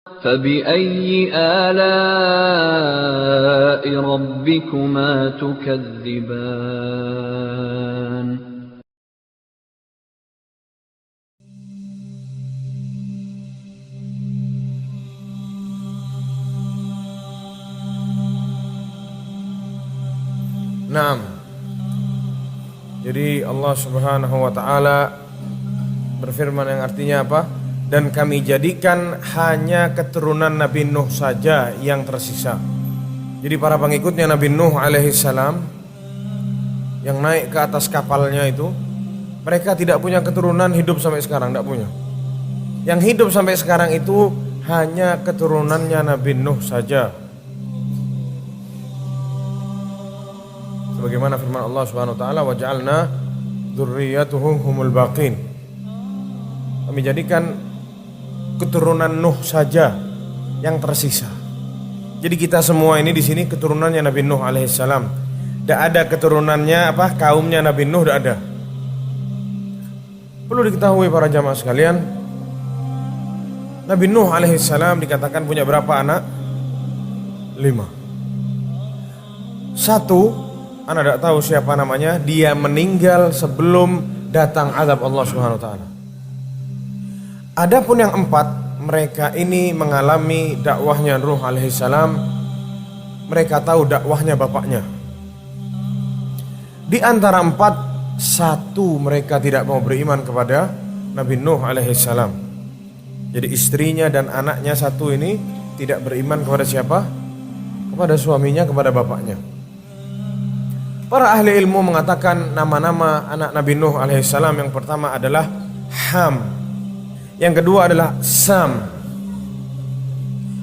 فبأي آلاء ربكما تكذبان Naam. Jadi Allah Subhanahu wa taala berfirman yang artinya apa? Dan kami jadikan hanya keturunan Nabi Nuh saja yang tersisa. Jadi para pengikutnya Nabi Nuh alaihi salam yang naik ke atas kapalnya itu, mereka tidak punya keturunan hidup sampai sekarang, tidak punya. Yang hidup sampai sekarang itu hanya keturunannya Nabi Nuh saja. Sebagaimana firman Allah Subhanahu wa taala, wa ja'alna dzurriyyatuhum humul baqin. Kami jadikan keturunan Nuh saja yang tersisa. Jadi kita semua ini di sini keturunannya Nabi Nuh alaihissalam. Tidak ada keturunannya kaumnya Nabi Nuh, tidak ada. Perlu diketahui para jamaah sekalian, Nabi Nuh alaihissalam dikatakan punya berapa anak? 5. Satu, Anda tidak tahu siapa namanya, dia meninggal sebelum datang azab Allah Subhanahu wa taala. Adapun yang 4, mereka ini mengalami dakwahnya Nuh alaihissalam. Mereka tahu dakwahnya bapaknya. Di antara 4, 1 mereka tidak mau beriman kepada Nabi Nuh alaihissalam. Jadi istrinya dan anaknya 1 ini tidak beriman kepada siapa? Kepada suaminya, kepada bapaknya. Para ahli ilmu mengatakan nama-nama anak Nabi Nuh alaihissalam yang pertama adalah Ham, yang kedua adalah Sam,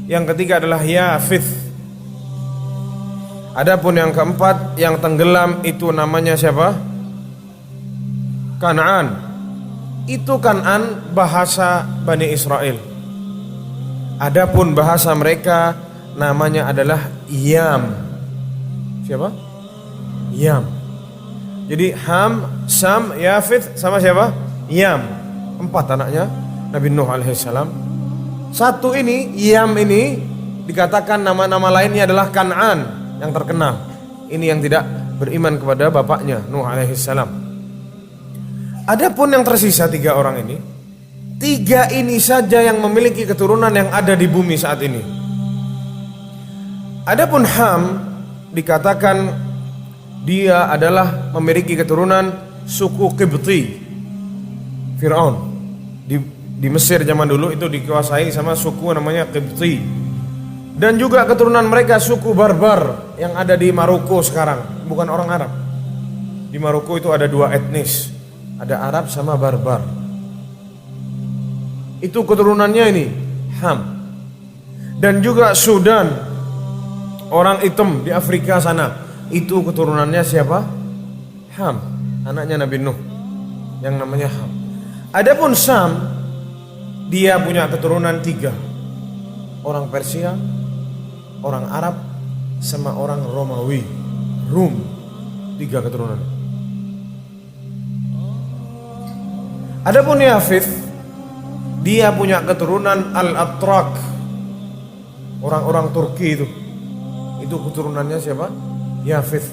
yang ketiga adalah Yafith. Adapun yang keempat yang tenggelam itu namanya siapa? Kan'an. Itu Kan'an bahasa Bani Israel. Adapun bahasa mereka namanya adalah Yam. Siapa? Yam. Jadi Ham, Sam, Yafith sama siapa? Yam. 4 anaknya Nabi Nuh alaihissalam. 1 ini, Yam ini dikatakan nama-nama lainnya adalah Kan'an yang terkenal. Ini yang tidak beriman kepada bapaknya Nuh alaihissalam. Adapun yang tersisa 3 orang ini, 3 ini saja yang memiliki keturunan yang ada di bumi saat ini. Adapun Ham dikatakan dia adalah memiliki keturunan suku Qibti. Fir'aun di Mesir zaman dulu itu dikuasai sama suku namanya Qibti. Dan juga keturunan mereka suku Barbar yang ada di Maroko sekarang, bukan orang Arab. Di Maroko itu ada 2 etnis, ada Arab sama Barbar. Itu keturunannya ini Ham. Dan juga Sudan, orang hitam di Afrika sana, itu keturunannya siapa? Ham, anaknya Nabi Nuh yang namanya Ham. Adapun Sam, dia punya keturunan 3, orang Persia, orang Arab, sama orang Romawi, Rum. 3 keturunan. Adapun Yafith, dia punya keturunan Al-Atrak, orang-orang Turki itu keturunannya siapa? Yafith.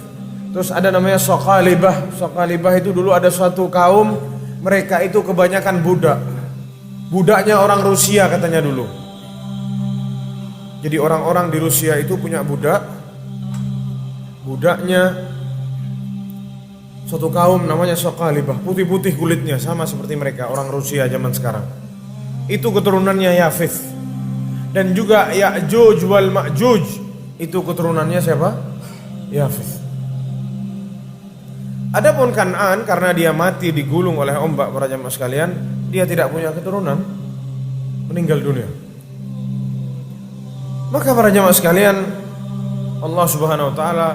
Terus ada namanya Sokalibah. Sokalibah itu dulu ada suatu kaum, mereka itu kebanyakan budak. Budaknya orang Rusia katanya dulu. Jadi orang-orang di Rusia itu punya budak. Budaknya suatu kaum namanya Sokalibah, putih-putih kulitnya sama seperti mereka orang Rusia zaman sekarang. Itu keturunannya Yafith. Dan juga Ya'juj wal Ma'juj, itu keturunannya siapa? Yafith. Adapun Kan'an, karena dia mati digulung oleh ombak para jamaah sekalian, dia tidak punya keturunan, meninggal dunia. Maka para jamaah sekalian, Allah Subhanahu wa taala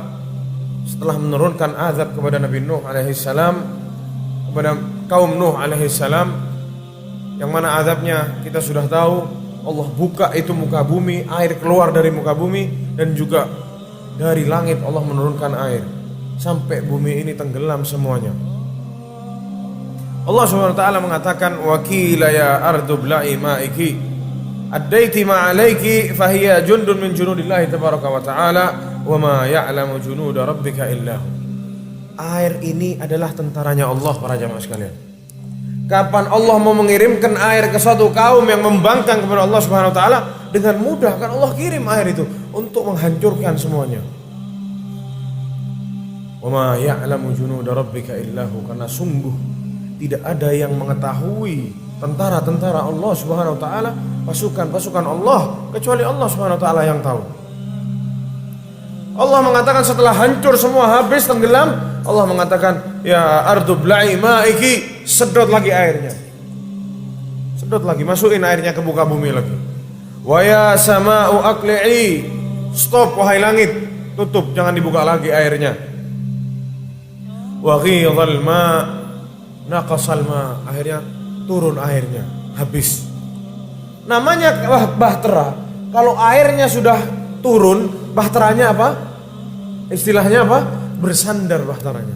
setelah menurunkan azab kepada Nabi Nuh alaihissalam, kepada kaum Nuh alaihissalam, yang mana azabnya kita sudah tahu, Allah buka itu muka bumi, air keluar dari muka bumi, dan juga dari langit Allah menurunkan air sampai bumi ini tenggelam semuanya. Allah Subhanahu wa taala mengatakan, wa qila ya ardu bla'i ma'iki. addaiti ma 'alaiki fahiya jundun min junudillahi tabaraka wa ta'ala wa ma ya'lamu junuda rabbika illa hu. Air ini adalah tentaranya Allah para jamaah sekalian. Kapan Allah mau mengirimkan air ke suatu kaum yang membangkang kepada Allah Subhanahu wa taala, dengan mudah kan Allah kirim air itu untuk menghancurkan semuanya. Wa ma ya'lamu junuda rabbika illa hu, karena sungguh tidak ada yang mengetahui tentara-tentara Allah Subhanahu wa taala, pasukan-pasukan Allah, kecuali Allah Subhanahu wa taala yang tahu. Allah mengatakan setelah hancur semua, habis, tenggelam, Allah mengatakan, ya ardu bla'i ma'iki, sedot lagi airnya. Sedot lagi, masukin airnya ke muka bumi lagi. Wa ya sama'u aqli'i, stop wahai langit, tutup, jangan dibuka lagi airnya. Wa ghidhal ma' naqasal ma', akhirnya turun airnya, habis. Namanya bahtera. Kalau airnya sudah turun, bahteranya apa? Istilahnya apa? Bersandar bahteranya.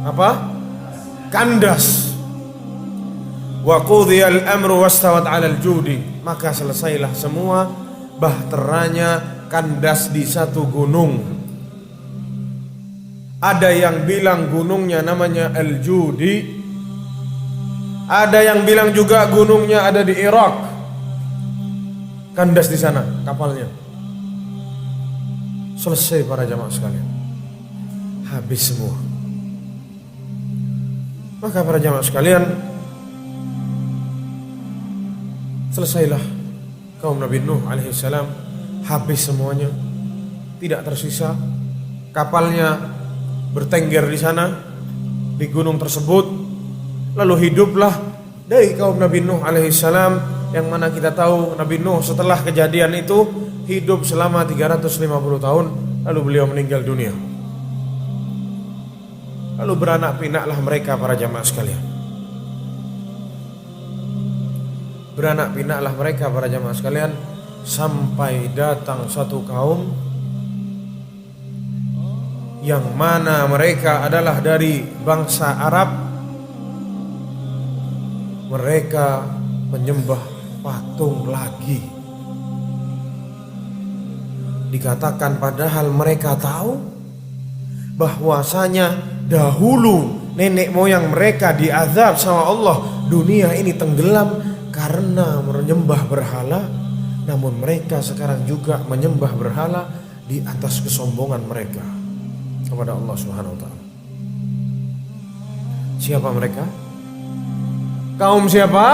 Apa? Kandas. Wa qudhiyal amru wastawat 'alal judi, maka selesailah semua, bahteranya kandas di satu gunung. Ada yang bilang gunungnya namanya Al-Judi, ada yang bilang juga gunungnya ada di Irak. Kandas di sana kapalnya. Selesai para jamaah sekalian, habis semua. Maka para jamaah sekalian, selesailah kaum Nabi Nuh alaihissalam, habis semuanya, tidak tersisa. Kapalnya bertengger di sana, di gunung tersebut. Lalu hiduplah dari kaum Nabi Nuh alaihissalam, yang mana kita tahu Nabi Nuh setelah kejadian itu hidup selama 350 tahun, lalu beliau meninggal dunia. Lalu beranak pinaklah mereka para jamaah sekalian. Beranak pinaklah mereka para jamaah sekalian, sampai datang satu kaum yang mana mereka adalah dari bangsa Arab. Mereka menyembah patung lagi. Dikatakan padahal mereka tahu bahwasanya dahulu nenek moyang mereka diazab sama Allah, dunia ini tenggelam karena menyembah berhala. Namun mereka sekarang juga menyembah berhala di atas kesombongan mereka kepada Allah Subhanahu wa taala. Siapa mereka? Kaum siapa?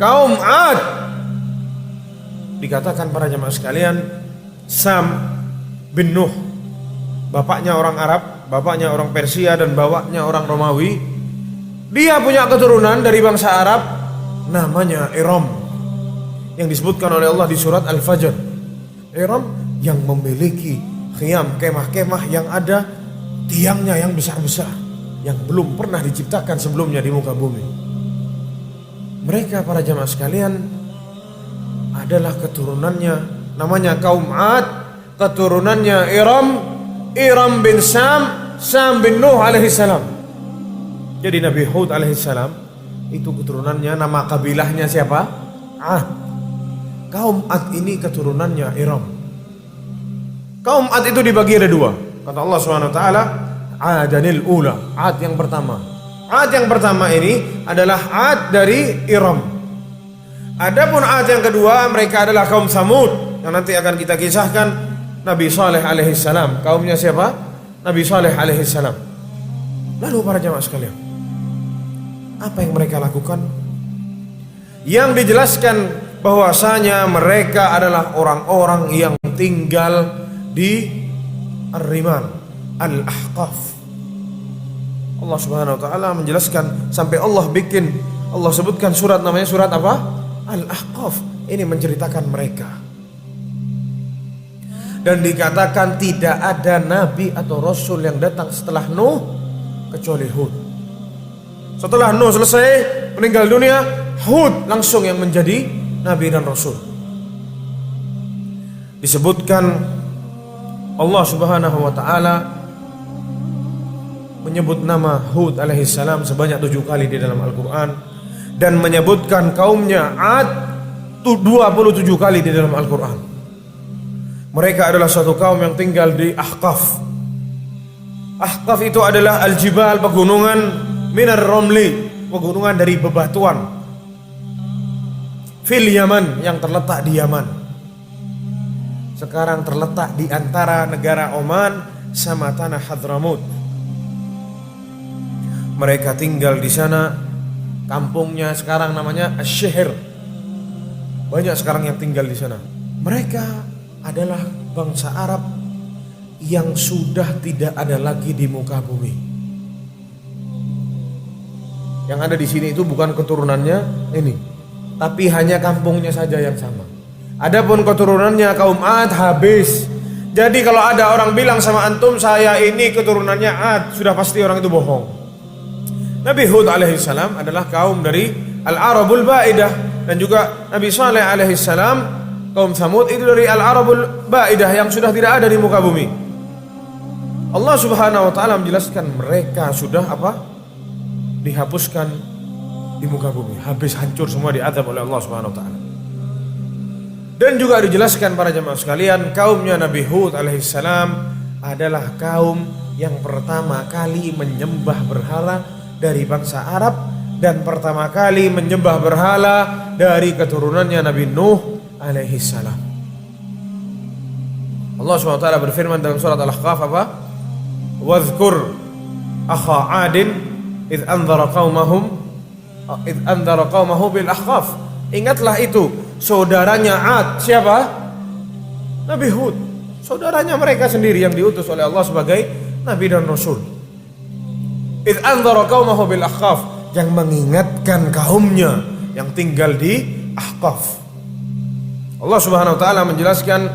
Kaum Ad. Dikatakan para jemaah sekalian, Sam bin Nuh, bapaknya orang Arab, bapaknya orang Persia, dan bapaknya orang Romawi. Dia punya keturunan dari bangsa Arab, namanya Iram, yang disebutkan oleh Allah di surat Al-Fajr. Iram yang memiliki khiyam, kemah-kemah yang ada tiangnya yang besar-besar, yang belum pernah diciptakan sebelumnya di muka bumi. Mereka para jamaah sekalian adalah keturunannya, namanya kaum Ad, keturunannya Iram bin Sam bin Nuh alaihissalam. Jadi Nabi Hud alaihissalam itu keturunannya, nama kabilahnya siapa? Ad. Kaum Ad ini keturunannya Iram. Kaum Ad itu dibagi ada dua. Kata Allah Subhanahu wa taala, Adanil ula, Ad yang pertama. Ad yang pertama ini adalah Ad dari Iram. Adapun Ad yang kedua, mereka adalah kaum Samud, yang nanti akan kita kisahkan Nabi Saleh alaihissalam. Kaumnya siapa? Nabi Saleh alaihissalam. Lalu para jamaah sekalian, apa yang mereka lakukan? Yang dijelaskan bahwasanya mereka adalah orang-orang yang tinggal di Ar-Riman, Al-Ahqaf. Allah Subhanahu wa taala menjelaskan sampai Allah sebutkan surat, namanya surat apa? Al-Ahqaf. Ini menceritakan mereka. Dan dikatakan tidak ada nabi atau rasul yang datang setelah Nuh kecuali Hud. Setelah Nuh selesai meninggal dunia, Hud langsung yang menjadi nabi dan rasul. Disebutkan Allah Subhanahu wa taala menyebut nama Hud alaihissalam sebanyak 7 kali di dalam Al-Quran. dan menyebutkan kaumnya Ad 27 kali di dalam Al-Quran. Mereka adalah suatu kaum yang tinggal di Ahqaf. Ahqaf itu adalah al-jibal, pegunungan minar romli, pegunungan dari bebatuan, fil Yaman, yang terletak di Yaman. Sekarang terletak di antara negara Oman sama tanah Hadramut. Mereka tinggal di sana. Kampungnya sekarang namanya Asy-Syihr. Banyak sekarang yang tinggal di sana. Mereka adalah bangsa Arab yang sudah tidak ada lagi di muka bumi. Yang ada di sini itu bukan keturunannya ini, tapi hanya kampungnya saja yang sama. Adapun keturunannya kaum Ad habis. Jadi kalau ada orang bilang sama antum saya ini keturunannya Ad, sudah pasti orang itu bohong. Nabi Hud alaihissalam adalah kaum dari Al-Arabul Ba'idah, dan juga Nabi Saleh alaihissalam kaum Tsamud itu dari Al-Arabul Ba'idah yang sudah tidak ada di muka bumi. Allah Subhanahu wa taala menjelaskan mereka sudah dihapuskan di muka bumi, habis hancur semua, diazab oleh Allah Subhanahu wa taala. Dan juga dijelaskan para jemaah sekalian, kaumnya Nabi Hud alaihissalam adalah kaum yang pertama kali menyembah berhala dari bangsa Arab, dan pertama kali menyembah berhala dari keturunannya Nabi Nuh alaihissalam. Allah SWT berfirman dalam surat Al-Ahqaf Wadhkur akha Adin idh anzara qaumahu bil Ahqaf. Ingatlah itu saudaranya Ad. Siapa? Nabi Hud. Saudaranya mereka sendiri yang diutus oleh Allah sebagai Nabi dan Rasul. Idh anzara qaumahu bil Ahqaf, yang mengingatkan kaumnya yang tinggal di Ahqaf. Allah Subhanahu wa taala menjelaskan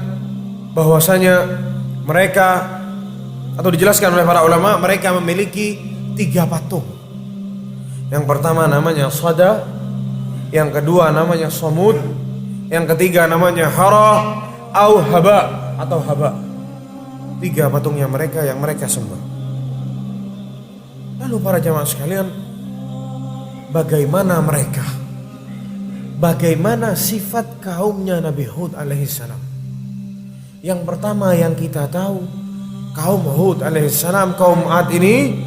bahwasanya mereka, atau dijelaskan oleh para ulama, mereka memiliki 3 patung. Yang pertama namanya Sada, yang kedua namanya Samud, yang ketiga namanya Hara atau Haba. 3 patungnya mereka yang mereka sembah. Lalu para jamaah sekalian, bagaimana mereka? Bagaimana sifat kaumnya Nabi Hud alaihissalam? Yang pertama yang kita tahu, kaum Hud alaihissalam, kaum Ad ini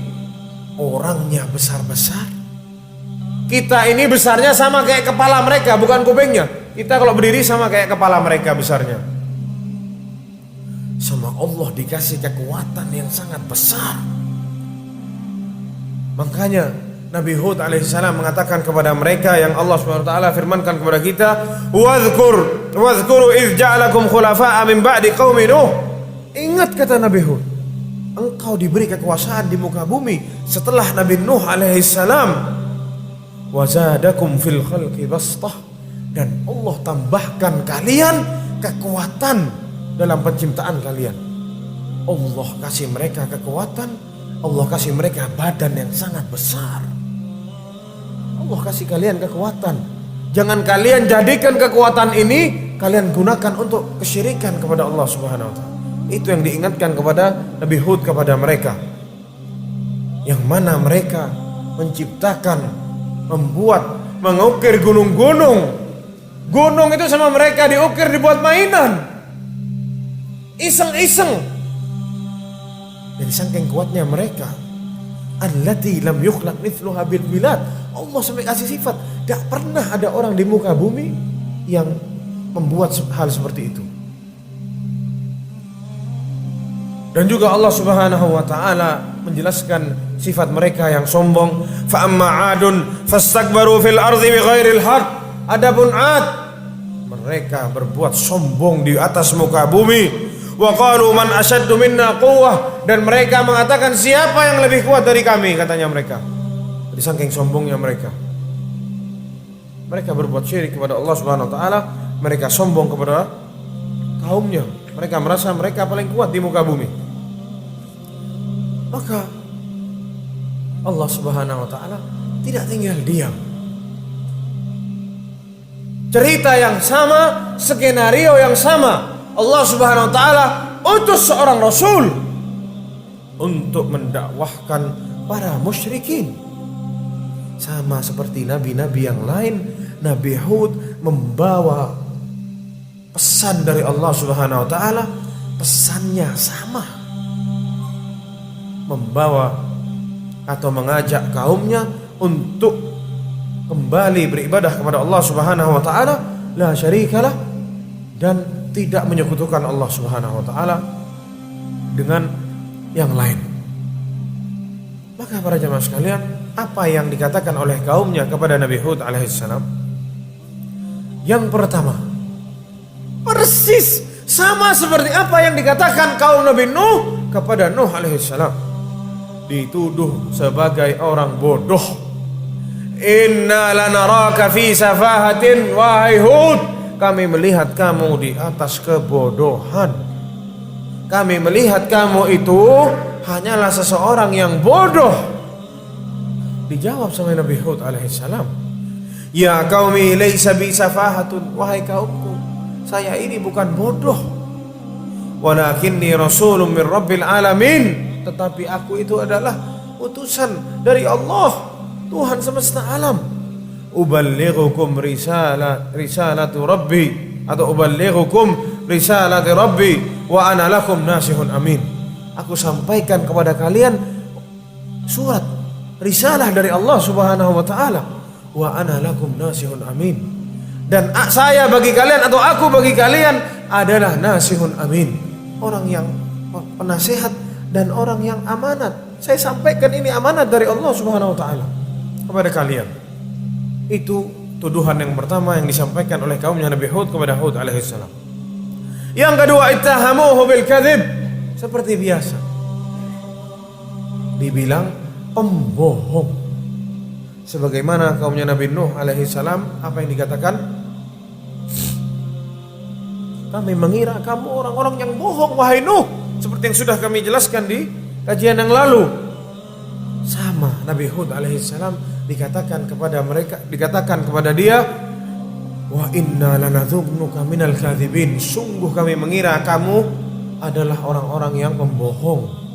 orangnya besar-besar. Kita ini besarnya sama kayak kepala mereka, bukan kupingnya. Kita kalau berdiri sama kayak kepala mereka besarnya. Sama Allah dikasih kekuatan yang sangat besar. Makanya Nabi Hud alaihissalam mengatakan kepada mereka yang Allah SWT firmankan kepada kita, Wadhkuru idh ja'alakum khulafa'a min ba'di qaumi Nuh. Ingat, kata Nabi Hud, engkau diberi kekuasaan di muka bumi setelah Nabi Nuh alaihissalam. Wazadakum fil khalqi bastah, dan Allah tambahkan kalian kekuatan dalam penciptaan kalian. Allah kasih mereka kekuatan, Allah kasih mereka badan yang sangat besar. Allah kasih kalian kekuatan. Jangan kalian jadikan kekuatan ini kalian gunakan untuk kesyirikan kepada Allah Subhanahu wa taala. Itu yang diingatkan kepada Nabi Hud kepada mereka. Yang mana mereka menciptakan, membuat, mengukir gunung-gunung. Gunung itu sama mereka diukir, dibuat mainan. Iseng-iseng. Dari saking kuatnya mereka, allati lam yukhlaq mithluha bil bilad. Allah sampai kasih sifat, tidak pernah ada orang di muka bumi yang membuat hal seperti itu. Dan juga Allah Subhanahu wa taala menjelaskan sifat mereka yang sombong. Fa amma 'adun fastakbaru fil ardi bighairil haqq. Adapun Ad, mereka berbuat sombong di atas muka bumi. Wa qalu man ashaddu minna quwwah, dan mereka mengatakan siapa yang lebih kuat dari kami, katanya mereka. Jadi saking sombongnya mereka. Mereka berbuat syirik kepada Allah Subhanahu wa taala, mereka sombong kepada kaumnya. Mereka merasa mereka paling kuat di muka bumi. Maka Allah Subhanahu wa taala tidak tinggal diam. Cerita yang sama, skenario yang sama, Allah Subhanahu wa taala utus seorang rasul untuk mendakwahkan para musyrikin Sama seperti nabi-nabi yang lain, Nabi Hud membawa pesan dari Allah Subhanahu wa taala, pesannya sama. Membawa atau mengajak kaumnya untuk kembali beribadah kepada Allah Subhanahu wa taala, la syarikalah, dan tidak menyekutukan Allah Subhanahu wa taala dengan yang lain. Maka para jamaah sekalian, apa yang dikatakan oleh kaumnya kepada Nabi Hud alaihissalam? Yang pertama, persis sama seperti apa yang dikatakan kaum Nabi Nuh kepada Nuh alaihissalam. Dituduh sebagai orang bodoh. Inna lanaraka fi safahatin, wahai Hud, kami melihat kamu di atas kebodohan. Kami melihat kamu itu hanyalah seseorang yang bodoh. Dijawab sama Nabi Hud alaihissalam, ya qaumi laisa bi safahatun, wahai kaumku, saya ini bukan bodoh. Walakinni rasulun min rabbil alamin, tetapi aku itu adalah utusan dari Allah, Tuhan semesta alam. Uballighukum risalatu rabbi, atau uballighukum risalati rabbi wa ana lakum nasihun amin. Aku sampaikan kepada kalian surat risalah dari Allah Subhanahu wa taala, wa ana lakum nasihun amin. Dan saya bagi kalian, atau aku bagi kalian adalah nasihun amin, orang yang penasehat dan orang yang amanat. Saya sampaikan ini amanat dari Allah Subhanahu wa taala kepada kalian. Itu tuduhan yang pertama yang disampaikan oleh kaumnya Nabi Hud kepada Hud alaihissalam. Yang kedua, ittahamuhu bil kadzib, seperti biasa dibilang pembohong. Sebagaimana kaumnya Nabi Nuh alaihissalam, apa yang dikatakan? Kami mengira kamu orang-orang yang bohong, wahai Nuh, seperti yang sudah kami jelaskan di kajian yang lalu. Sama Nabi Hud alaihissalam dikatakan kepada dia, wa inna lanadhunnuka minal kadzibin, sungguh kami mengira kamu adalah orang-orang yang pembohong.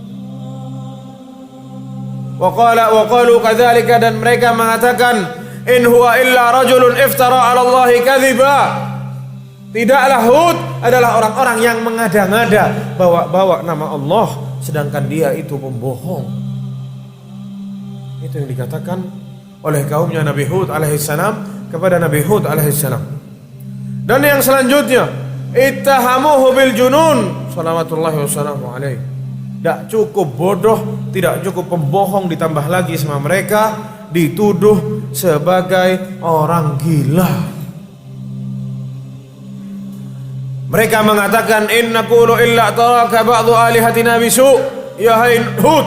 Wa qalu kadzalika, dan mereka mengatakan, in huwa illa rajulun iftara 'ala Allahi kadziba, tidaklah Hud adalah orang-orang yang mengada-ngada, bawa nama Allah sedangkan dia itu pembohong. Itu yang dikatakan oleh kaumnya Nabi Hud alaihissalam kepada Nabi Hud alaihissalam. Dan yang selanjutnya, ittahamuhu bil junun, salawatullahi wassalamu alaihi. Tidak cukup bodoh, tidak cukup pembohong, ditambah lagi sama mereka dituduh sebagai orang gila. Mereka mengatakan, in naqulu illa taraka ba'du alihatina bisu, ya hai Hud,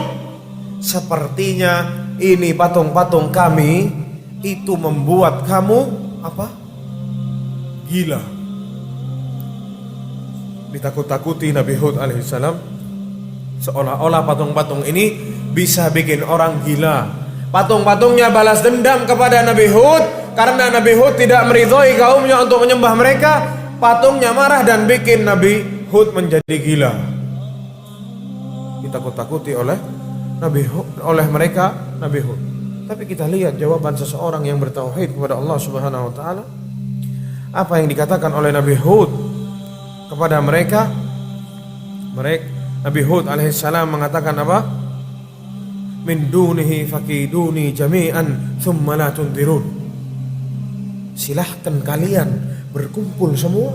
sepertinya ini patung-patung kami itu membuat kamu apa? Gila. Ditakut-takuti Nabi Hud alaihissalam, seolah-olah patung-patung ini bisa bikin orang gila. Patung-patungnya balas dendam kepada Nabi Hud karena Nabi Hud tidak meridhoi kaumnya untuk menyembah mereka. Patungnya marah dan bikin Nabi Hud menjadi gila. Ditakut-takuti oleh Nabi Hud, oleh mereka Nabi Hud. Tapi kita lihat jawaban seseorang yang bertauhid kepada Allah Subhanahu wa taala. Apa yang dikatakan oleh Nabi Hud kepada mereka? Nabi Hud alaihissalam mengatakan apa? Min dunihi fakiduni jami'an thumma la tundirun. Silahkan kalian berkumpul semua,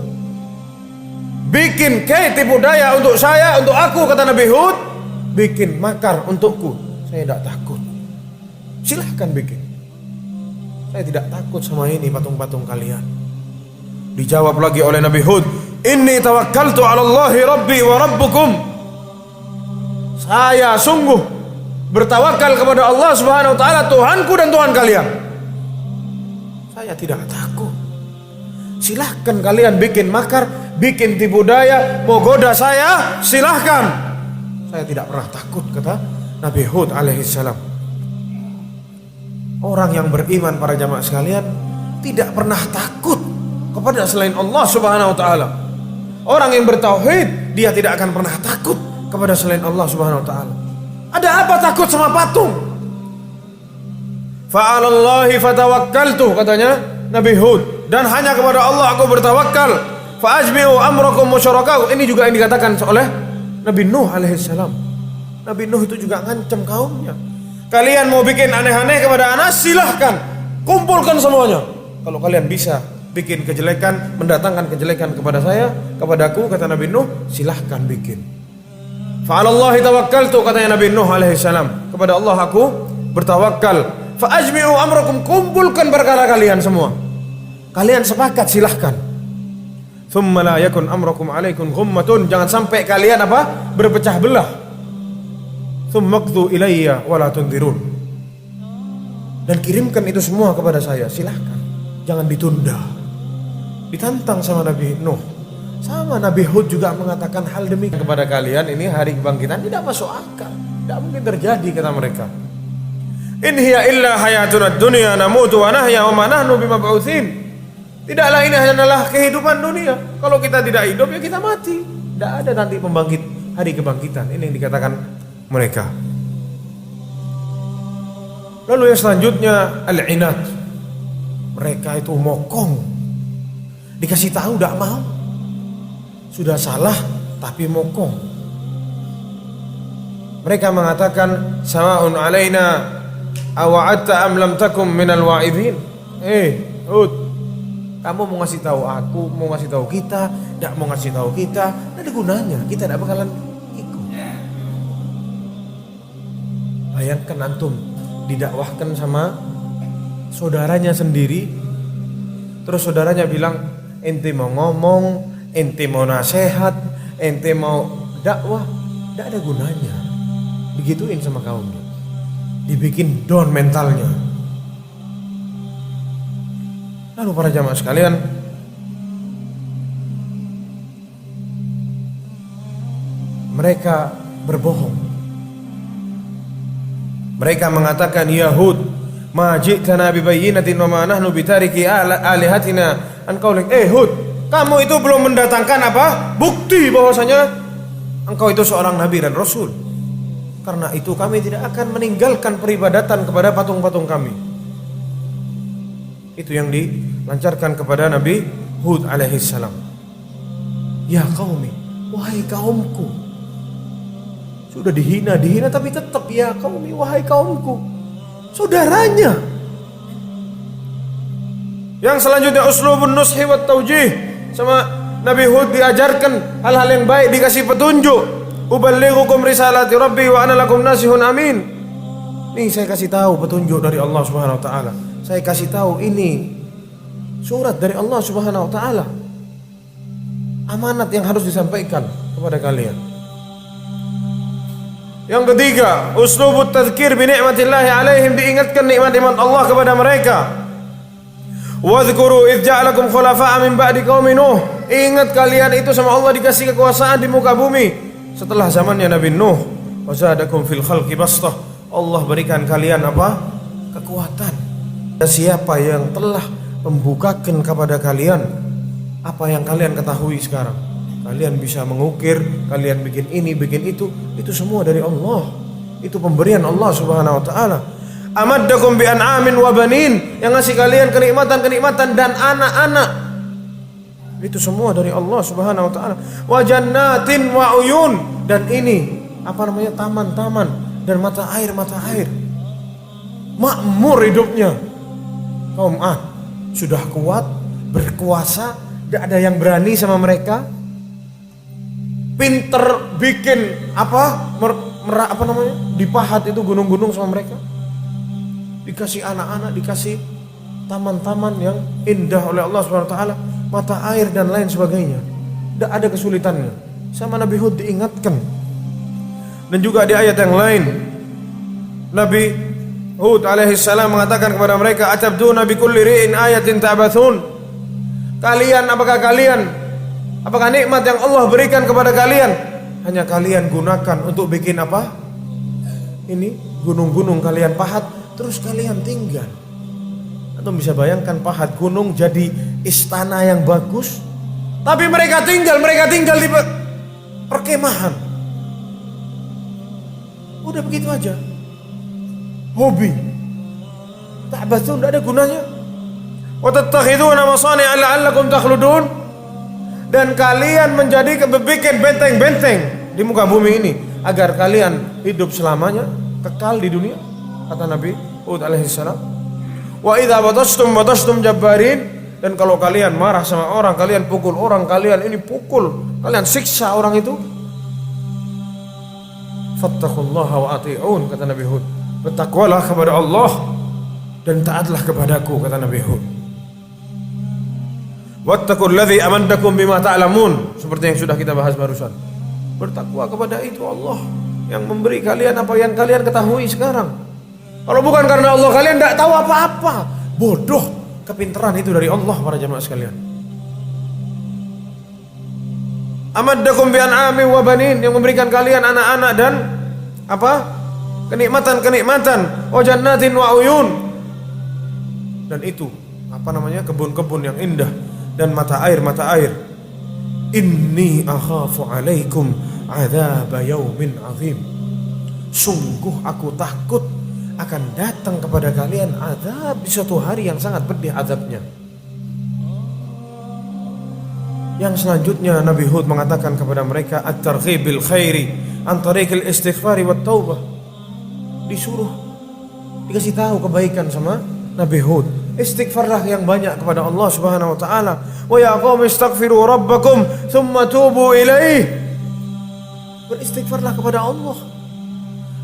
bikin tipu daya untuk saya, untuk aku, kata Nabi Hud. Bikin makar untukku, saya tidak takut. Silahkan bikin, saya tidak takut sama ini patung-patung kalian. Dijawab lagi oleh Nabi Hud, inni tawakkaltu 'ala Allahi rabbi wa rabbukum. Saya sungguh bertawakal kepada Allah Subhanahu wa taala, Tuhanku dan Tuhan kalian. Saya tidak takut. Silahkan kalian bikin makar, bikin tipu daya, mau goda saya, silahkan. Saya tidak pernah takut, kata Nabi Hud alaihissalam. Orang yang beriman, para jamaah sekalian, tidak pernah takut kepada selain Allah Subhanahu wa taala. Orang yang bertauhid, dia tidak akan pernah takut kepada selain Allah Subhanahu wa taala. Ada apa takut sama patung? Fa'alallahi fatawakkaltu, katanya Nabi Hud, dan hanya kepada Allah aku bertawakal. Fa'ajmi'u amrakum wa syurakau. Ini juga yang dikatakan oleh Nabi Nuh alaihissalam. Nabi Nuh itu juga ngancam kaumnya. Kalian mau bikin aneh-aneh kepada anak, silahkan, kumpulkan semuanya. Kalau kalian bisa bikin kejelekan, mendatangkan kejelekan kepada saya, kepadaku, kata Nabi Nuh, silahkan bikin. Fa'alallahi tawakkaltu, katanya Nabi Nuh alaihissalam, kepada Allah aku bertawakal. Fa'ajmi'u amrakum, kumpulkan perkara kalian semua. Kalian sepakat, silahkan. Thumma la yakun amrakum alaikum ghummatun, jangan sampai kalian apa? Berpecah belah. Thumma qdu ilayya wa la tunzirun. Dan kirimkan itu semua kepada saya, silahkan. Jangan ditunda. Ditantang sama Nabi Nuh. Sama Nabi Hud juga mengatakan hal demikian kepada kalian. Ini hari kebangkitan tidak masuk akal, tidak mungkin terjadi, kata mereka. In hiya illa hayatuna dunya namutu wa nahya wa ma nahnu bimab'utsin. Tidaklah ini hanyalah kehidupan dunia. Kalau kita tidak hidup ya kita mati. Tidak ada nanti hari kebangkitan. Ini yang dikatakan mereka. Lalu yang selanjutnya al-inat. Mereka itu mokong. Dikasih tahu tidak mau. Sudah salah tapi mokong. Mereka mengatakan sawa'un alaina awa'atta am lam takum minal wa'idhin. Hud, kamu mau ngasih tahu aku, mau ngasih tahu kita, tidak mau ngasih tahu kita, tidak ada gunanya, kita tidak bakalan ikut. Bayangkan antum didakwahkan sama saudaranya sendiri, terus saudaranya bilang, ente mau ngomong, ente mau nasihat, ente mau dakwah, tidak ada gunanya. Begituin sama kaumnya, dibikin down mentalnya. Lalu para jamaah sekalian, mereka berbohong. Mereka mengatakan, Yahud, ma ji'tana bibayyinatin wa ma nahnu bitariki alihatina an qaulik. Hud, kamu itu belum mendatangkan apa? Bukti bahwasanya engkau itu seorang nabi dan rasul. Karena itu kami tidak akan meninggalkan peribadatan kepada patung-patung kami. Itu yang dilancarkan kepada Nabi Hud alaihissalam. Ya qaumi, wahai kaumku. Sudah dihina tapi tetap ya qaumi, wahai kaumku. Saudaranya. Yang selanjutnya uslubun nushi wat taujih. Sama Nabi Hud diajarkan hal-hal yang baik, dikasih petunjuk. Uballighukum risalati rabbi wa ana lakum nasihun amin. Nih saya kasih tahu petunjuk dari Allah Subhanahu wa taala. Saya kasih tahu ini surat dari Allah Subhanahu wa taala. Amanat yang harus disampaikan kepada kalian. Yang ketiga, uslubut tadzkir bi ni'matillahi alaihim, diingatkan nikmat-nikmat Allah kepada mereka. Wadhkuru idh ja'alakum khulafa'a min ba'di qaumi Nuh. Ingat kalian itu sama Allah dikasih kekuasaan di muka bumi setelah zamannya Nabi Nuh. Wa zadakum fil khalqi bastah. Allah berikan kalian apa? Kekuatan. Siapa yang telah membukakan kepada kalian apa yang kalian ketahui sekarang? Kalian bisa mengukir, kalian bikin ini, bikin itu semua dari Allah. Itu pemberian Allah Subhanahu wa taala. Amaddakum bi an'amin wa banin, yang ngasih kalian kenikmatan-kenikmatan dan anak-anak. Itu semua dari Allah Subhanahu wa taala. Wa jannatin wa uyun, dan ini apa namanya? Taman-taman dan mata air. Makmur hidupnya. Kaum Ad sudah kuat, berkuasa, tidak ada yang berani sama mereka. Pinter bikin apa namanya? Dipahat itu gunung-gunung sama mereka. Dikasih anak-anak, dikasih taman-taman yang indah oleh Allah Subhanahu wa taala, mata air dan lain sebagainya. Tidak ada kesulitannya. Sama Nabi Hud diingatkan. Dan juga di ayat yang lain Nabi Hud alaihissalam mengatakan kepada mereka, atabduna bikulli ri'in ayatin ta'bathun. Apakah nikmat yang Allah berikan kepada kalian hanya kalian gunakan untuk bikin apa? Ini gunung-gunung kalian pahat, terus kalian tinggal. Atau bisa bayangkan pahat gunung jadi istana yang bagus, tapi mereka tinggal di perkemahan. Udah begitu aja. Hobi. ta'bathun, tidak ada gunanya. Wa tattakhiduna masani'a la'allakum takhludun, dan kalian menjadi bikin benteng-benteng di muka bumi ini agar kalian hidup selamanya, kekal di dunia, kata Nabi Hud alaihissalam. Wa idza batashtum jabbarin, dan kalau kalian marah sama orang, kalian pukul orang, kalian ini pukul, kalian siksa orang itu. Fattaqullaha wa ati'un, kata Nabi Hud. Bertakwalah kepada Allah dan taatlah kepadaku, kata Nabi Hud. Wattaqul ladzi amandakum bima ta'lamun, seperti yang sudah kita bahas barusan. Bertakwa kepada itu Allah yang memberi kalian apa yang kalian ketahui sekarang. Kalau bukan karena Allah, kalian tidak tahu apa-apa. Bodoh, kepintaran itu dari Allah, para jamaah sekalian. Amaddakum bi an'amin wa banin, yang memberikan kalian anak-anak dan apa? Kenikmatan, wa jannatin wa uyun. Dan itu apa namanya? Kebun-kebun yang indah dan mata air. Inni akhafu alaikum adzab yaumin azim. Sungguh aku takut akan datang kepada kalian azab di suatu hari yang sangat pedih azabnya. Yang selanjutnya Nabi Hud mengatakan kepada mereka at-targhib bil khairi an tariqil istighfari wat taubah. Dikasih tahu kebaikan sama Nabi Hud. Istighfarlah yang banyak kepada Allah Subhanahu wa taala. Wa ya qaum istaghfiru rabbakum thumma tubu ilaih. Beristighfarlah kepada Allah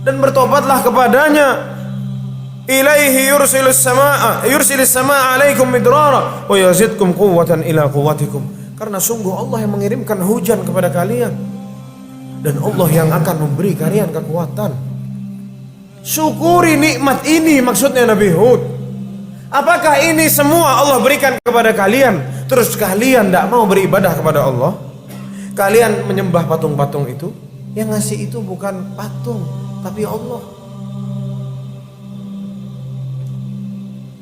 dan bertobatlah kepadanya. Ilaihi yursilis samaa alaikum midrara wa yazidkum quwwatan ila quwwatikum. Karena sungguh Allah yang mengirimkan hujan kepada kalian, dan Allah yang akan memberi kalian kekuatan. Syukuri nikmat ini, maksudnya Nabi Hud. Apakah ini semua Allah berikan kepada kalian, terus kalian tidak mau beribadah kepada Allah? Kalian menyembah patung-patung itu? Yang ngasih itu bukan patung, tapi Allah.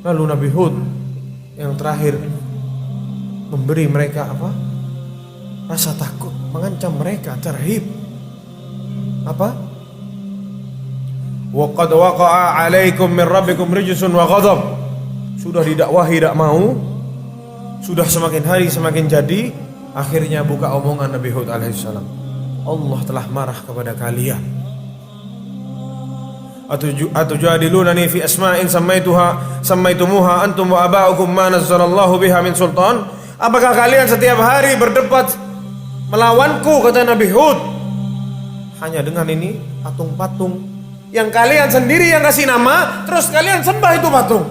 Lalu Nabi Hud yang terakhir memberi mereka apa? Rasa takut, mengancam mereka, tarhib. Apa? Wa qad waqa'a 'alaikum min rabbikum rijsun wa ghadab. Sudah didakwahi tidak mau, sudah semakin hari semakin jadi, akhirnya buka omongan Nabi Hud alaihissalam. Allah telah marah kepada kalian. Atujadilunani fi asma'in sammaitumuha antum wa aba'ukum ma nazzalallahu biha min sultan. Apakah kalian setiap hari berdebat melawanku, kata Nabi Hud, hanya dengan ini patung-patung yang kalian sendiri yang kasih nama, terus kalian sembah itu patung?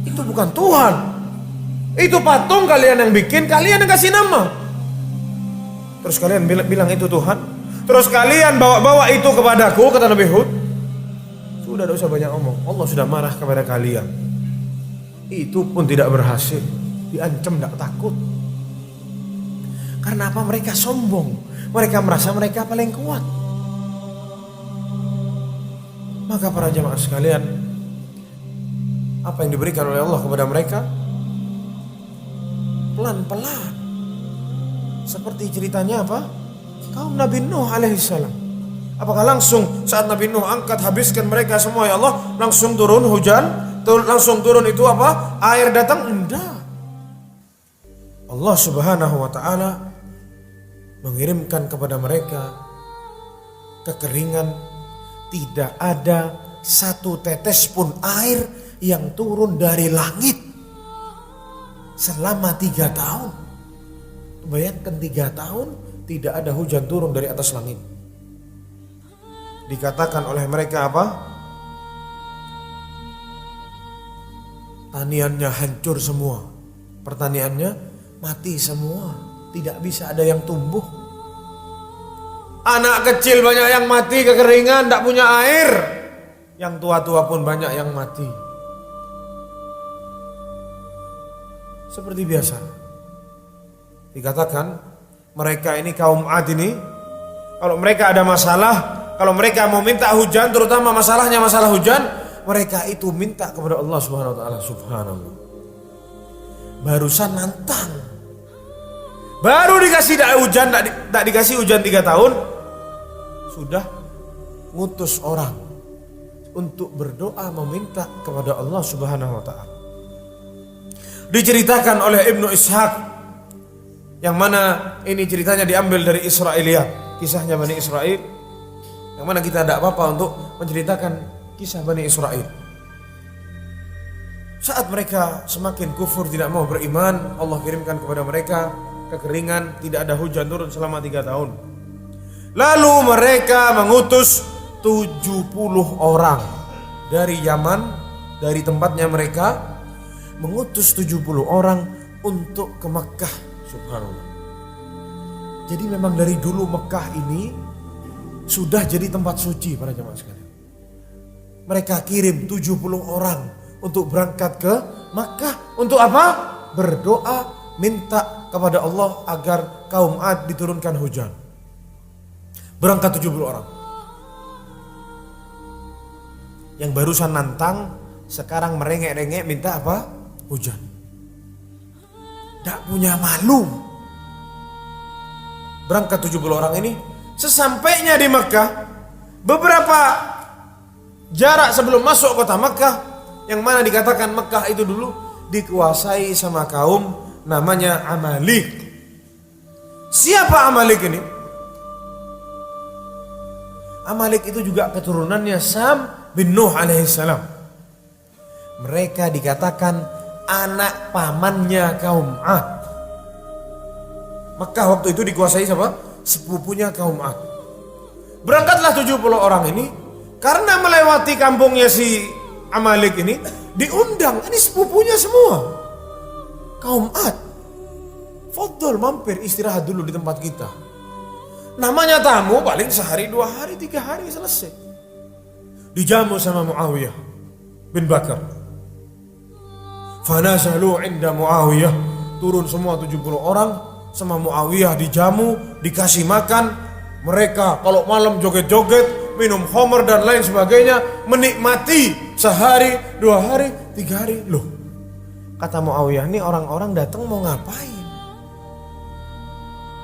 Itu bukan Tuhan, itu patung kalian yang bikin, kalian yang kasih nama, terus kalian bilang itu Tuhan, terus kalian bawa-bawa itu kepadaku, kata Nabi Hud. Sudah, tidak usah banyak omong, Allah sudah marah kepada kalian. Itu pun tidak berhasil, diancam tidak takut. Karena apa? Mereka sombong, mereka merasa mereka paling kuat. Maka para jamaah sekalian, apa yang diberikan oleh Allah kepada mereka pelan-pelan, seperti ceritanya apa? Kaum Nabi Nuh alaihissalam. Apakah langsung saat Nabi Nuh angkat habiskan mereka semua ya Allah, langsung turun hujan, langsung turun itu apa? Air datang? Enggak. Allah Subhanahu wa taala mengirimkan kepada mereka kekeringan, tidak ada satu tetes pun air yang turun dari langit selama 3 tahun. Bayangkan 3 tahun tidak ada hujan turun dari atas langit. Dikatakan oleh mereka apa? Taniannya hancur semua, pertaniannya mati semua, tidak bisa ada yang tumbuh. Anak kecil banyak yang mati kekeringan, tidak punya air. Yang tua-tua pun banyak yang mati. Seperti biasa. Dikatakan mereka ini kaum Ad ini, kalau mereka ada masalah, kalau mereka mau minta hujan, terutama masalahnya masalah hujan, mereka itu minta kepada Allah Subhanahu wa taala. Subhanallah. Barusan nantang. Baru dikasih hujan, tak dikasih hujan 3 tahun, sudah ngutus orang untuk berdoa meminta kepada Allah Subhanahu wa taala. Diceritakan oleh Ibnu Ishaq, yang mana ini ceritanya diambil dari Israiliyat, kisahnya Bani Israel, yang mana kita tidak apa-apa untuk menceritakan kisah Bani Israel. Saat mereka semakin kufur, tidak mau beriman, Allah kirimkan kepada mereka kekeringan, tidak ada hujan turun selama 3 tahun. Lalu mereka mengutus 70 orang dari Yaman, dari tempatnya mereka, mengutus 70 orang untuk ke Mekah. Subhanallah. Jadi memang dari dulu Mekah ini sudah jadi tempat suci para jamaah sekalian. Mereka kirim 70 orang untuk berangkat ke Makkah. Untuk apa? Berdoa, minta kepada Allah agar kaum Ad diturunkan hujan. Berangkat 70 orang. Yang barusan nantang, sekarang merengek-rengek minta apa? Hujan. Tak punya malu. Berangkat 70 orang ini, sesampainya di Makkah, beberapa jarak sebelum masuk kota Makkah, yang mana dikatakan Mekah itu dulu dikuasai sama kaum namanya Amalik. Siapa Amalik ini? Amalik itu juga keturunannya Sam bin Nuh alaihissalam. Mereka dikatakan anak pamannya kaum Ad. Mekah waktu itu dikuasai sama sepupunya kaum Ad. Berangkatlah 70 orang ini, karena melewati kampungnya si Amalik ini, diundang, ini sepupunya semua kaum Ad. Fadol, mampir istirahat dulu di tempat kita. Namanya tamu paling sehari, 2 hari, 3 hari selesai. Dijamu sama Muawiyah bin Bakar. Fanazalu inda Muawiyah, turun semua 70 orang sama Muawiyah, dijamu, dikasih makan. Mereka kalau malam joget-joget, minum khamr dan lain sebagainya, menikmati sehari, 2 hari, 3 hari. Loh, kata Muawiyah, ini orang-orang datang mau ngapain?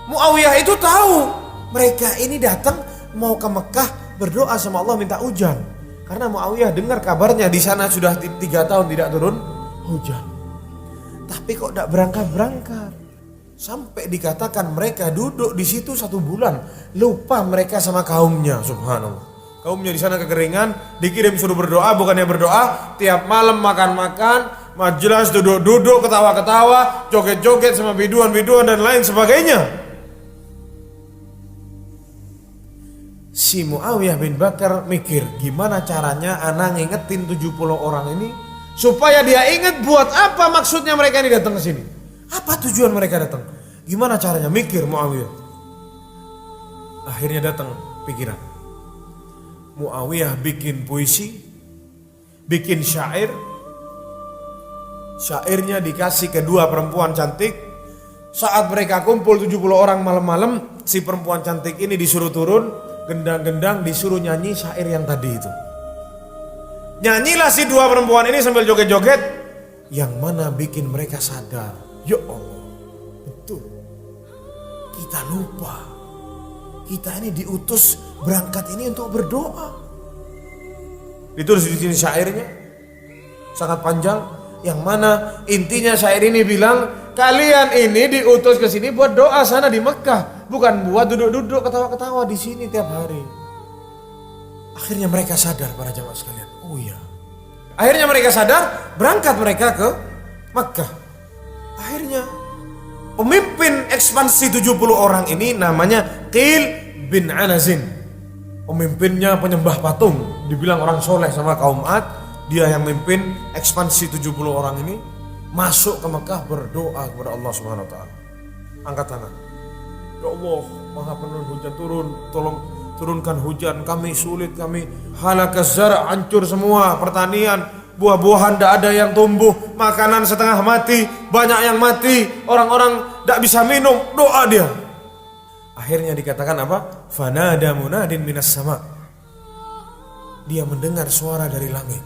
Muawiyah itu tahu mereka ini datang mau ke Mekah berdoa sama Allah minta hujan. Karena Muawiyah dengar kabarnya di sana sudah 3 tahun tidak turun hujan. Tapi kok tidak berangkat-berangkat? Sampai dikatakan mereka duduk di situ 1 bulan, lupa mereka sama kaumnya. Subhanallah. Kaumnya di sana kekeringan, dikirim suruh berdoa, bukannya berdoa, tiap malam makan-makan, majelis duduk-duduk, ketawa-ketawa, joget-joget sama biduan-biduan dan lain sebagainya. Si Muawiyah bin Bakar mikir, gimana caranya anak ngingetin 70 orang ini supaya dia ingat buat apa maksudnya mereka ini datang ke sini. Apa tujuan mereka datang? Gimana caranya? Mikir Muawiyah. Akhirnya datang pikiran. Muawiyah bikin puisi, bikin syair. Syairnya dikasih ke 2 perempuan cantik. Saat mereka kumpul 70 orang malam-malam, si perempuan cantik ini disuruh turun, gendang-gendang disuruh nyanyi syair yang tadi itu. Nyanyilah si 2 perempuan ini sambil joget-joget, yang mana bikin mereka sadar, ya Allah, betul, kita lupa, kita ini diutus berangkat ini untuk berdoa. Ditulis di sini syairnya, sangat panjang, yang mana intinya syair ini bilang, kalian ini diutus ke sini buat doa sana di Mekah, bukan buat duduk-duduk ketawa-ketawa di sini tiap hari. Akhirnya mereka sadar para jamaah sekalian. Oh iya. Akhirnya mereka sadar, berangkat mereka ke Mekah. Akhirnya pemimpin ekspansi 70 orang ini namanya Qil bin Anazin. Pemimpinnya penyembah patung, dibilang orang soleh sama kaum Ad. Dia yang memimpin ekspansi 70 orang ini masuk ke Mekah berdoa kepada Allah Subhanahu wa taala. Angkat tangan. Ya Allah, Maha penurun hujan, tolong turunkan hujan, kami sulit, kami halakaz zar', hancur semua pertanian, buah-buahan tidak ada yang tumbuh, makanan setengah mati, banyak yang mati, orang-orang tidak bisa minum, doa dia. Akhirnya dikatakan apa? Fanada munadin minas sama. Dia mendengar suara dari langit,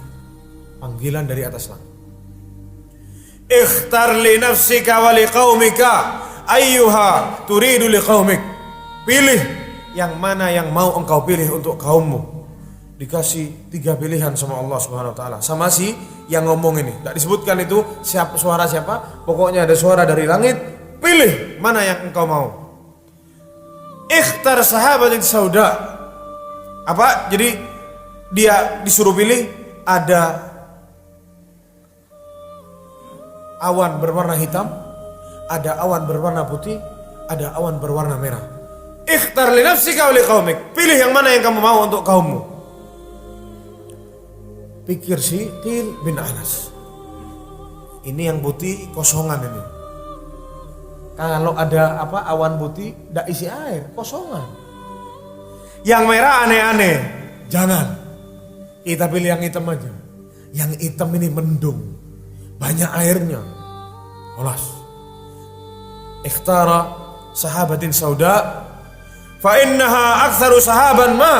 panggilan dari atas langit. Ikhtar li nafsika wa li qaumika ayyuha turidu li qaumik. Pilih yang mana yang mau engkau pilih untuk kaummu. dikasih 3 pilihan sama Allah Subhanahu wa taala. Sama si yang ngomong ini. Tidak disebutkan itu suara siapa. Pokoknya ada suara dari langit, pilih mana yang engkau mau. Ikhtar sahabatin sauda. Apa? Jadi dia disuruh pilih, ada awan berwarna hitam, ada awan berwarna putih, ada awan berwarna merah. Ikhtar li nafsika wa li qaumik. Pilih yang mana yang kamu mau untuk kaummu. Pikir si Qil bin Anas. Ini yang putih kosongan ini. Kalau ada awan putih tidak isi air, kosongan. Yang merah aneh-aneh, jangan. Kita pilih yang hitam aja. Yang hitam ini mendung, banyak airnya. Olas. Ikhtara sahabatin sauda fa innaha aktsaru sahaban ma.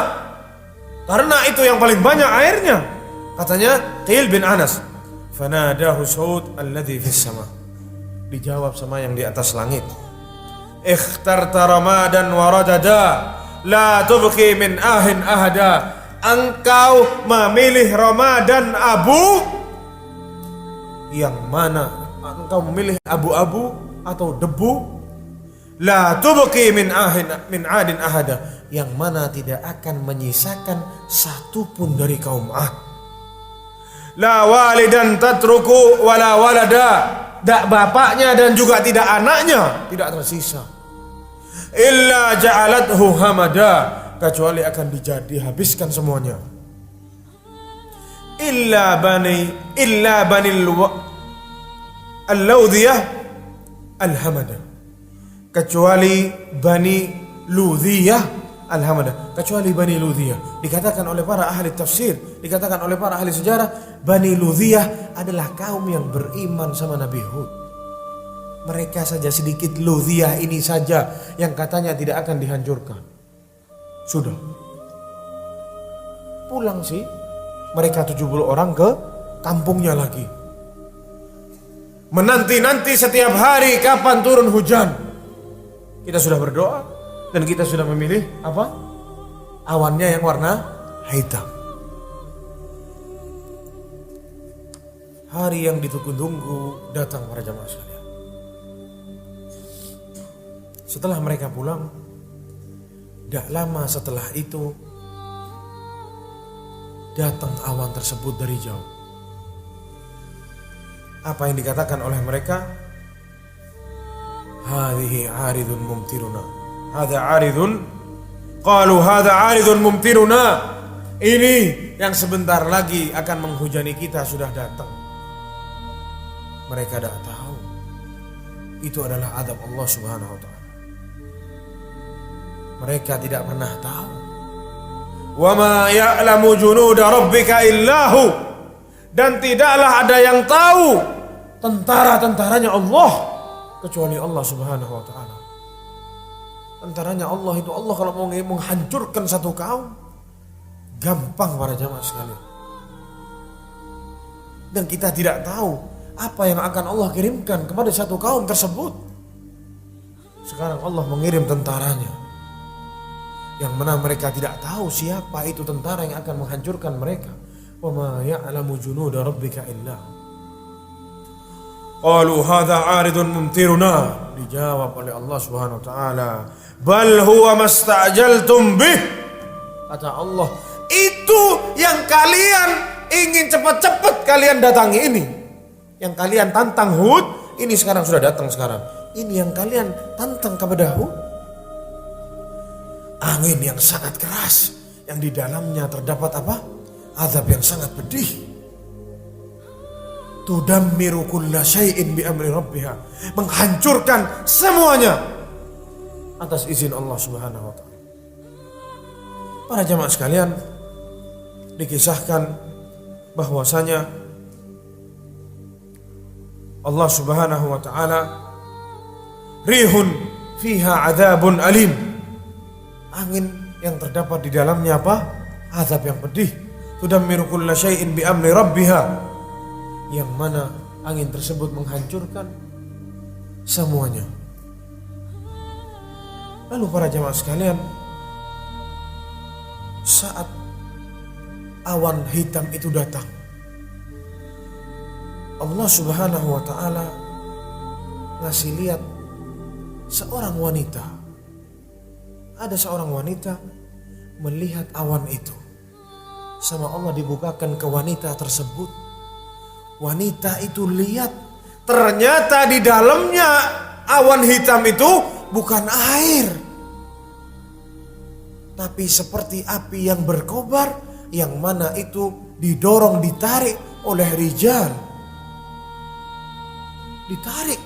Karena itu yang paling banyak airnya. Katanya Qil bin Anas. Fanadahu Saud alladhi fis sama. Dijawab sama yang di atas langit. Ikhtarta ramadan wa radada la tubqi min ahin ahada. Engkau memilih Ramadan abu, yang mana engkau memilih abu-abu atau debu. La tubqi min adin ahada, yang mana tidak akan menyisakan satupun dari kaum Ad. La walidan tatruku wala walada, tidak bapaknya dan juga tidak anaknya, tidak tersisa. Illa ja'alathu hamada, kecuali akan dihabiskan semuanya. Illa bani al-Lawdiyah al-Hamada, kecuali bani Ludhiyah al-Hamada, kecuali bani Ludhiyah. Dikatakan oleh para ahli tafsir, dikatakan oleh para ahli sejarah, Bani Ludhiyah adalah kaum yang beriman sama Nabi Hud. Mereka saja sedikit, Ludhiyah ini saja yang katanya tidak akan dihancurkan. Sudah pulang sih mereka 70 orang ke kampungnya lagi. Menanti-nanti setiap hari kapan turun hujan. Kita sudah berdoa dan kita sudah memilih apa? Awannya yang warna hitam. Hari yang ditunggu-tunggu datang para jamaah sekalian. Setelah mereka pulang, tidak lama setelah itu datang awan tersebut dari jauh. Apa yang dikatakan oleh mereka? Hadhihi 'aridun mumtiruna. Hadza 'aridun. Qalu hadza 'aridun mumtiruna. Ini yang sebentar lagi akan menghujani kita sudah datang. Mereka tidak tahu itu adalah azab Allah Subhanahu wa taala. Mereka tidak pernah tahu. Wa ma ya'lamu junuda rabbika illahu, dan tidaklah ada yang tahu tentara-tentaranya Allah kecuali Allah Subhanahu wa taala. Tentaranya Allah itu, Allah kalau mau menghancurkan satu kaum gampang para jamaah sekalian. Dan kita tidak tahu apa yang akan Allah kirimkan kepada satu kaum tersebut. Sekarang Allah mengirim tentaranya, yang mana mereka tidak tahu siapa itu tentara yang akan menghancurkan mereka. Wa ma ya'lamu junuda rabbika illa. Qalu hadza 'aridun mumtiruna. Dijawab oleh Allah Subhanahu wa taala, bal huwa mastajaltum bih. Kata Allah, itu yang kalian ingin cepat-cepat kalian datangi ini. Yang kalian tantang Hud, ini sekarang sudah datang sekarang. Ini yang kalian tantang kepada Hud. Angin yang sangat keras, yang di dalamnya terdapat apa? Azab yang sangat pedih. Tudammiru kulla syai'in bi amri rabbiha, menghancurkan semuanya atas izin Allah Subhanahu wa taala. Para jamaah sekalian, dikisahkan bahwasanya Allah Subhanahu wa taala, rihun fiha adzabun alim, angin yang terdapat di dalamnya apa? Azab yang pedih. Tudammiru kulla syai'in bi amri rabbiha, yang mana angin tersebut menghancurkan semuanya. Lalu para jamaah sekalian, saat awan hitam itu datang. Allah Subhanahu wa ta'ala ngasih lihat seorang wanita. Ada seorang wanita melihat awan itu. Sama Allah dibukakan ke wanita tersebut. Wanita itu lihat, ternyata di dalamnya awan hitam itu bukan air, tapi seperti api yang berkobar, yang mana itu didorong, ditarik oleh rijal. Ditarik,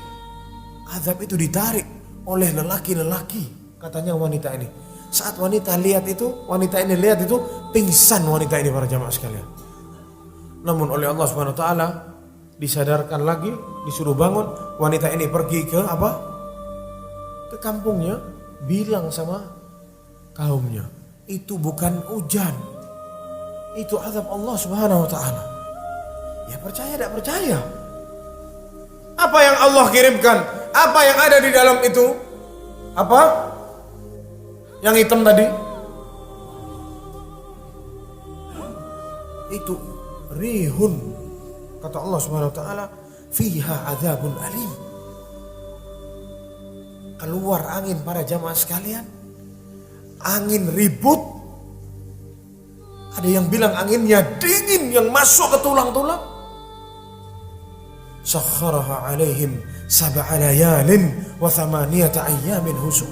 azab itu ditarik oleh lelaki-lelaki, katanya wanita ini. Saat wanita ini lihat itu, pingsan wanita ini para jamaah sekalian. Namun oleh Allah Subhanahu wa taala disadarkan lagi, disuruh bangun. Wanita ini pergi ke ke kampungnya, bilang sama kaumnya, itu bukan hujan, itu azab Allah Subhanahu wa taala. Ya percaya tidak percaya? Apa yang Allah kirimkan? Apa yang ada di dalam itu? Apa? Yang hitam tadi? Itu rihun, kata Allah Subhanahu wa taala, fiha adzabun alim. Keluar angin para jamaah sekalian. Angin ribut. Ada yang bilang anginnya dingin yang masuk ke tulang-tulang. Sakharaha alaihim sab'a layalin wa thamaniyata ayyamin husum.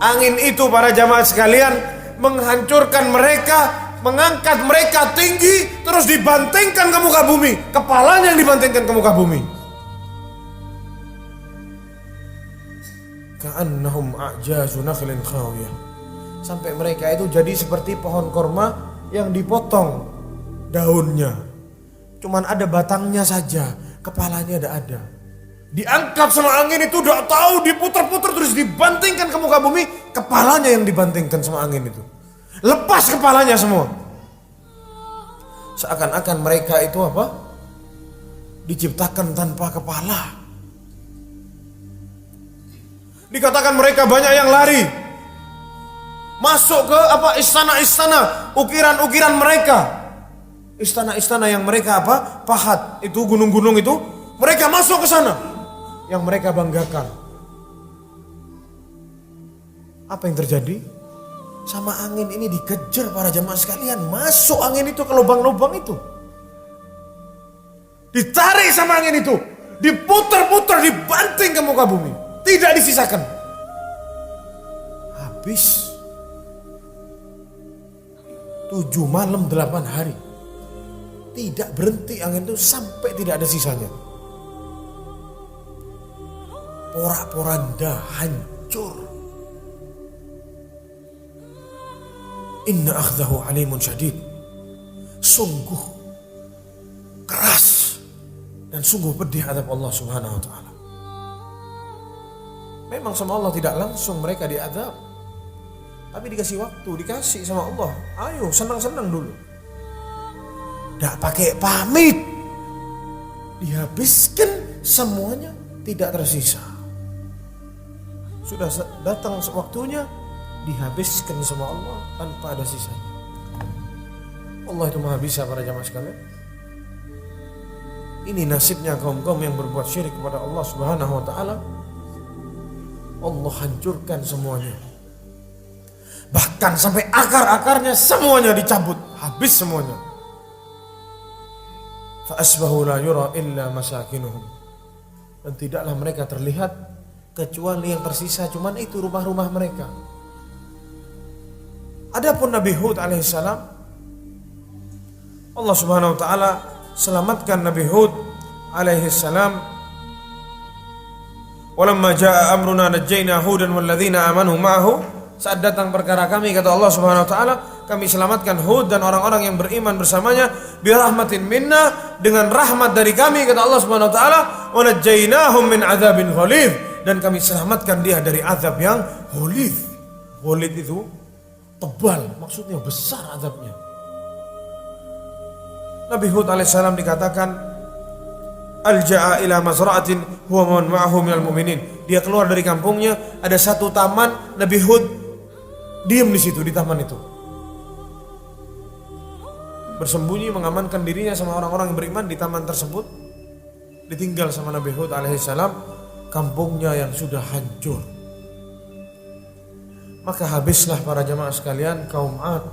Angin itu para jamaah sekalian menghancurkan mereka, mengangkat mereka tinggi, terus dibantingkan ke muka bumi. Kepalanya yang dibantingkan ke muka bumi. Ka'annahum a'jazu nakhlin khawiyah. Sampai mereka itu jadi seperti pohon korma yang dipotong daunnya. Cuman ada batangnya saja, kepalanya tidak ada. Diangkat sama angin itu, udah tahu, diputar-putar terus dibantingkan ke muka bumi. Kepalanya yang dibantingkan sama angin itu. Lepas kepalanya semua. Seakan-akan mereka itu diciptakan tanpa kepala. Dikatakan mereka banyak yang lari. Masuk ke istana-istana, ukiran-ukiran mereka. Istana-istana yang mereka pahat, itu gunung-gunung itu, mereka masuk ke sana. Yang mereka banggakan. Apa yang terjadi? Sama angin ini dikejar para jamaah sekalian. Masuk angin itu ke lubang-lubang itu. Ditarik sama angin itu. Diputar-putar, dibanting ke muka bumi. Tidak disisakan. Habis 7 malam 8 hari. Tidak berhenti angin itu sampai tidak ada sisanya. Porak-poranda hancur. Inna akhdahu alimun syadid. Sungguh keras dan sungguh pedih azab Allah Subhanahu wa taala. Memang sama Allah tidak langsung mereka diazab, tapi dikasih waktu, dikasih sama Allah. Ayo senang-senang dulu. Tidak pakai pamit, dihabiskan semuanya, tidak tersisa. Sudah datang waktunya, dihabiskan sama Allah tanpa ada sisanya. Allah itu maha bisa para jamaah sekalian. Ini nasibnya kaum-kaum yang berbuat syirik kepada Allah Subhanahu wa taala. Allah hancurkan semuanya. Bahkan sampai akar-akarnya semuanya dicabut, habis semuanya. Fa asbahu la yura illa masakinuhum. Dan tidaklah mereka terlihat kecuali yang tersisa cuman itu rumah-rumah mereka. Adapun Nabi Hud alaihissalam, Allah Subhanahu wa taala selamatkan Nabi Hud alaihissalam. Walamma jaa amruna najjayna Hudan walladzina amanu ma'ahu. Saat datang perkara kami, kata Allah Subhanahu wa taala, kami selamatkan Hud dan orang-orang yang beriman bersamanya birahmatin minna, dengan rahmat dari kami, kata Allah Subhanahu wa taala, wa najjaynahum min adzabin ghalidh, dan kami selamatkan dia dari azab yang ghalidh. Ghalidh itu tebal, maksudnya besar azabnya. Nabi Hud alaihissalam dikatakan alja'a ila mazra'atin huwa man ma'ahu minal mu'minin. Dia keluar dari kampungnya, ada satu taman, Nabi Hud diam di situ, di taman itu. bersembunyi mengamankan dirinya sama orang-orang yang beriman di taman tersebut. Ditinggal sama Nabi Hud alaihissalam, kampungnya yang sudah hancur. Maka habislah para jamaah sekalian kaum Ad.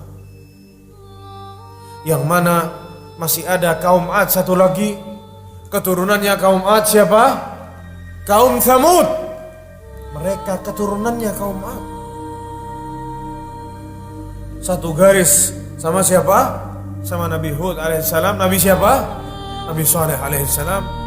Yang mana masih ada kaum Ad satu lagi, keturunannya kaum Ad siapa? Kaum Tsamud. Mereka keturunannya kaum Ad. Satu garis sama siapa? Sama Nabi Hud alaihissalam. Nabi siapa? Nabi Saleh alaihissalam.